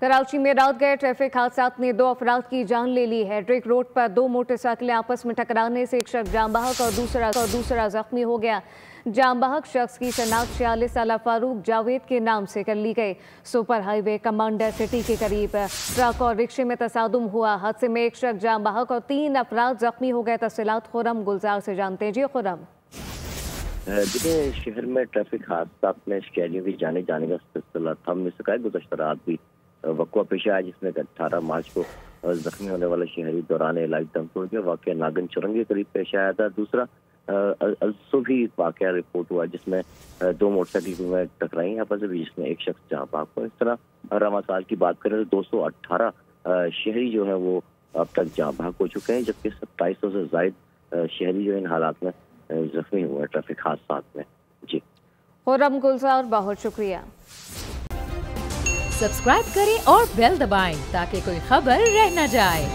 कराची में रात गए ट्रैफिक हादसात ने 2 अफराद की जान ले ली है। ड्रिक रोड पर 2 मोटरसाइकिलें आपस में टकराने से एक शख्स जान बहक और दूसरा जख्मी हो गया। जान बहक शख्स की शनाख्त 46 साल फारूक जावेद के नाम से कर ली गई। सुपर हाईवे कमांडर सिटी के करीब ट्रक और रिक्शे में तसादुम हुआ। हादसे में एक शख्स जान बहक और 3 अफराद जख्मी हो गए। तफसीलात खुर्रम गुलजार से जानते हैं। जी खुर्रम। देखिए, शहर में ट्रैफिक हादसा में शिकायतियों की जाने का सिलसिला थम नहीं सका। गुज़श्ता रात भी वक़्वा पेश आया जिसमें 18 मार्च को जख्मी होने वाला शहरी दौरान इलाज दम तोड़ गया। वाक़या नागन चुरंग के करीब पेश आया था। दूसरा भी वाक़या रिपोर्ट हुआ जिसमें 2 मोटरसाइकिल में टकराई आपस में, जिसमें एक शख्स जहाँ भाग को। इस तरह रवां साल की बात करें तो 218 शहरी जो है वो अब तक जहाँ भाग हो चुके हैं, जबकि 2700 से ज़ायद शहरी जो इन हालात में जख्मी हुए ट्रैफिक हादसात में। जी खुर्रम गुलजार, बहुत शुक्रिया। सब्सक्राइब करें और बेल दबाएं ताकि कोई खबर रह न जाए।